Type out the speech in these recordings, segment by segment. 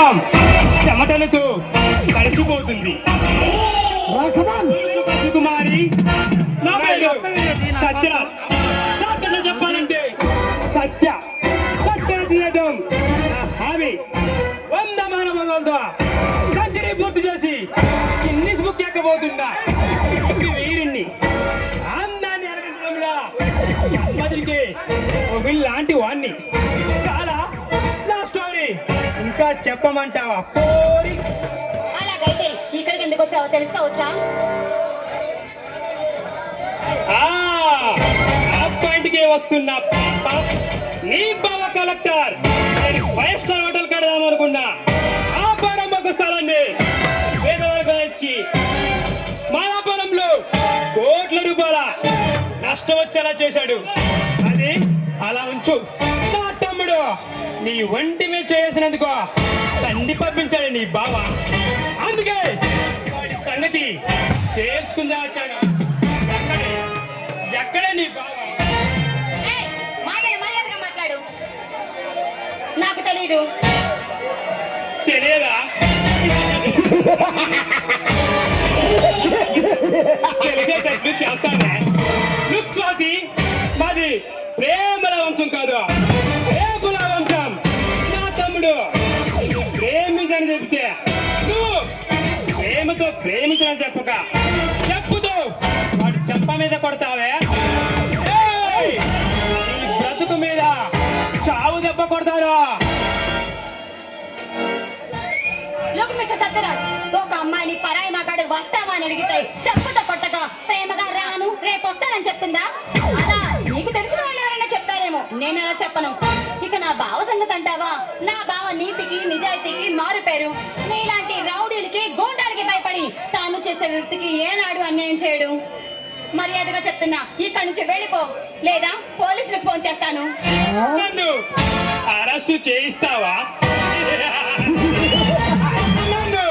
మొత్తం చెమటలతో తడిసిపోతుంది. కుమారి నా పేరు సత్య. సత్యను చెప్పాలంటే సత్య సత్యను తీయడం నా హాబీ. 100 మానవంతో సెంచరీ పూర్తి చేసి గిన్నిస్ బుక్ ఎక్కబోతున్నా వీరిని అందాన్ని అరవించడంలో అమ్మదికి వీళ్ళలాంటి వాణ్ణి. చాలా నా స్టోరీ ఇంకా చెప్పమంటావా? అలాగైతే ఇక్కడికి ఎందుకు వచ్చావో తెలుసుకోవచ్చా? ఇంటికి వస్తున్నా నీ బావ కలెక్టర్. 5 స్టార్ హోటల్ కడదాం అనుకున్నా. ఆ పొలంలో స్థలాన్ని పేదవాళ్ళకు ఇచ్చి మాలాపురంలో కోట్ల రూపాయల నష్టం వచ్చేలా చేశాడు. అది అలా ఉంచు. నా తమ్ముడు నీ ఒంటి మీద చేసినందుకు తండ్రి పంపించాడు నీ బావ. అందుకే వాడి సంగతి తేల్చుకుందా వచ్చాను. ఎక్కడే నీ బావ? మాట్లాడు. నాకు తెలీదు. తెలియదా? తెలిసేటట్లు చేస్తానే. స్వాతి, మాది ప్రేమల వంశం కాదు, ప్రేమల వంశం. నా తమ్ముడు ప్రేమించని చెప్తే నువ్వు ప్రేమతో ప్రేమించని చెప్పక చెప్పుతో వాడు చెప్ప మీద కొడతావే. బ్రతుకు మీద చావు దెబ్బ కొడతారు. ఒక అమ్మాయిని పరాయి మగాడు వస్తావా అని అడిగితే చెప్పుతో కొట్టక ప్రేమగా రాను రేపు వస్తానని చెప్తుందా? అలా నీకు తెలిసిన వాళ్ళు ఎవరైనా చెప్తారేమో, నేను అలా చెప్పను. ఇక నా బావ సంగతి అంటావా? నా బావ నీతికి నిజాయితీకి మారు పేరు. నీలాంటి రౌడీలకి గూండాలకి భయపడి తాను చేసే వృత్తికి ఏనాడు అన్యాయం చేయడు. మర్యాదగా చెప్తున్నా, ఇక్కడి నుంచి వెళ్ళిపో, లేదా పోలీసులకు ఫోన్ చేస్తాను. నన్ను అరెస్టు చేయిస్తావా? నన్ను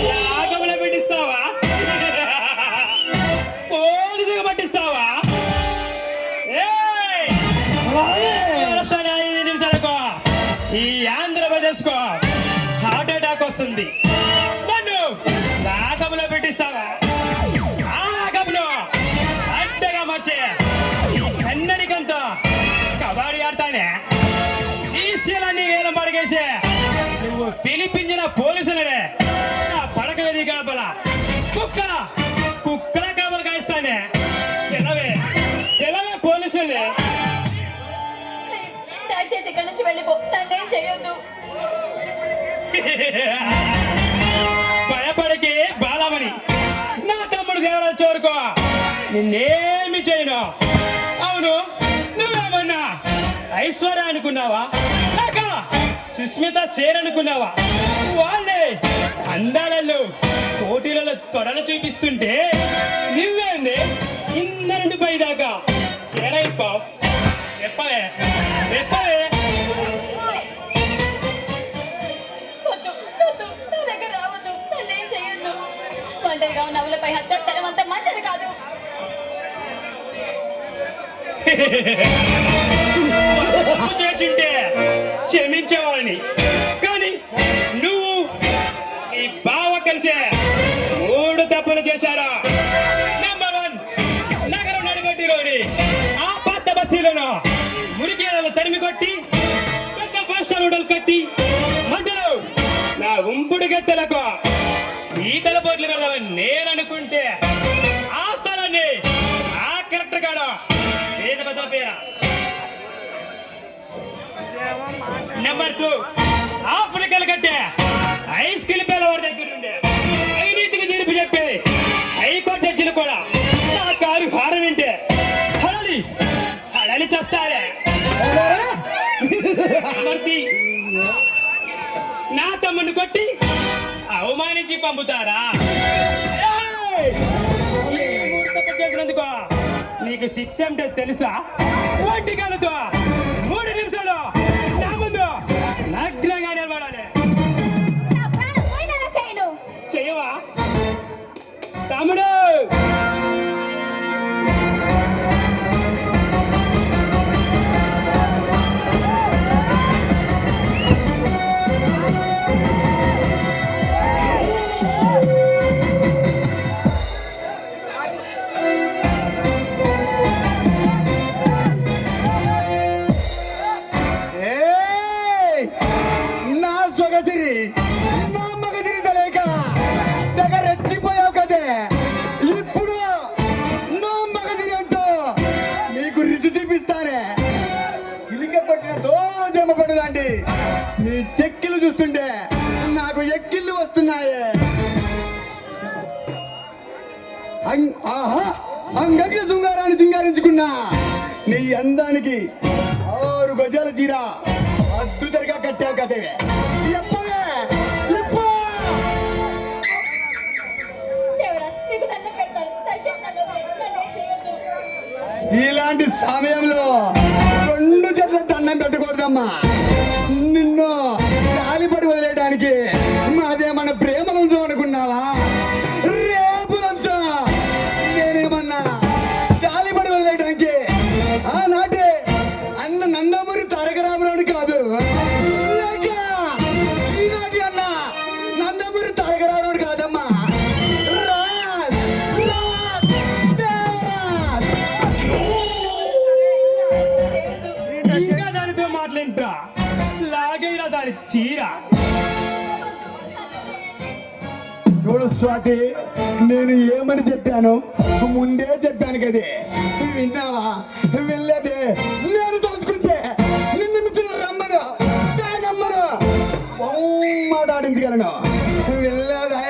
యాగములో పెట్టిస్తావా? పోలీసుగా పట్టిస్తావా? 5 నిమిషాలకు ఈ ఆంధ్రప్రదేశ్ కు హార్ట్ అటాక్ వస్తుంది. నన్ను యాగములో పెట్టిస్తావా? కన్నడికంతో కబడ్డీ ఆడతానే. ఈసీలన్నీ వేలం పడగేసి నువ్వు పిలిపించిన పోలీసులనే నా పడక వెది కాపల కుక్కల కాపలు కాయిస్తానే. తెలవే పోలీసులే. దయచేసి ఇక్కడి నుంచి వెళ్ళిపో, నన్నేం చేయొద్దు. భయపడికి బాలమని నా తమ్ముడు దేవరాజు వరకు నిన్నేమి చేయను. అవును, నువ్వేమన్నా ఐశ్వర్య అనుకున్నావా? లేక సుస్మిత సేర్ అనుకున్నావా? వాళ్ళే అందాలలో పోటీలలో త్వరలు చూపిస్తుంటే నువ్వేంది కింద నుండి పై దాకా చేరైపోవు. చెప్పవే చెప్పవే. ఒంటరిగా నవ్వులపై హత్యాచారం అంత మంచిది కాదు. చేసింటే క్షమించేవాడిని, కానీ నువ్వు ఈ బావ కలిసే 3 తప్పులు చేశారా? నెంబర్ 1, నగరం నడిగొట్టిలోని ఆ పాత బస్సులను మురికేలను తరిమి కొట్టి పెద్ద 5 స్టార్ హోటల్ కట్టి మధ్యలో నా ఉంపుడు గత్తెలకు ఈతల పోట్లు పెడదామని నేను అనుకుంటే ఆ స్థలాన్ని ఆ కలెక్టర్ గాడు పేద. నెంబర్ 2, ఆఫ్రికలు కట్టే ఐస్ కిలిపేల వారి దగ్గర ఉండే అవినీతికి తీర్పు చెప్పి హైకోర్టు జడ్జిలు కూడా నా కారు హారం వింటే హడలి చేస్తారే. నా తమ్ముడిని కొట్టి అవమానించి పంపుతారా? చేసినందుకు నీకు శిక్ష అంటే తెలుసా? ఒంటికాలతో 3 నిమిషాలు నా ముందు నగ్నంగా నిలబడాలి. చెయ్యవా తమ్ముడు? మగసిరి నా మగసిరి తెలియక దగ్గర రెచ్చిపోయావు కదే. ఇప్పుడు నా మగసిరి అంటూ నీకు రుచి చూపిస్తానే. చిలిక పట్టిన దూరం జమ పడదండి. నీ చెక్కిలు చూస్తుంటే నాకు ఎక్కిళ్ళు వస్తున్నాయే. ఆహా అంగకి శృంగారాన్ని సింగారించుకున్నా నీ అందానికి 6 గజాల చీర అద్భుతంగా కట్టావు కదే. ఎప్పుడే దేవరాజ్, నీకు దండం పెడతాను. దయచేసి నన్ను వదిలేయ్. నన్ను ఏం చేయొద్దు. ఇలాంటి సమయంలో 2 జట్ల దండం పెట్టకూడదమ్మా. నిన్ను గాలిపడి వదిలేయడానికి మాదేమన్నా ప్రేమ వంశం అనుకున్నావా? రేపు వంశం. నేనేమన్నా గాలిపడి వదిలేయడానికి ఆనాటి అన్న నందమూరి తారక రామారావు కాదు, లేక ఈనాటి అన్న నందమూరి తారక రామారావు కాదమ్మా. రాజ్, దేవరాజ్. ఇంకా దానితో మాట్లాడింట్రా లాగైనా దాని చీర. చూడు స్వాతి, నేను ఏమని చెప్పాను ముందే చెప్పాను కదే. విన్నావా? వెళ్ళేదే. నేను తలుచుకుంటే నిన్ను మిత్రులు రమ్మను రమ్మను మాట్లాడించగలను. వెళ్ళేదే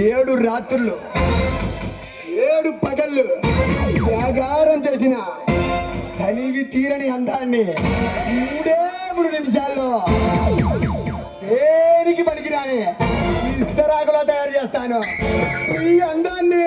7 రాత్రులు 7 పగళ్ళు జాగారం చేసిన కలివి తీరని అందాన్ని 3 నిమిషాల్లో దేనికి పనికిరాని ఇస్తరాకులా తయారు చేస్తాను. ఈ అందాన్ని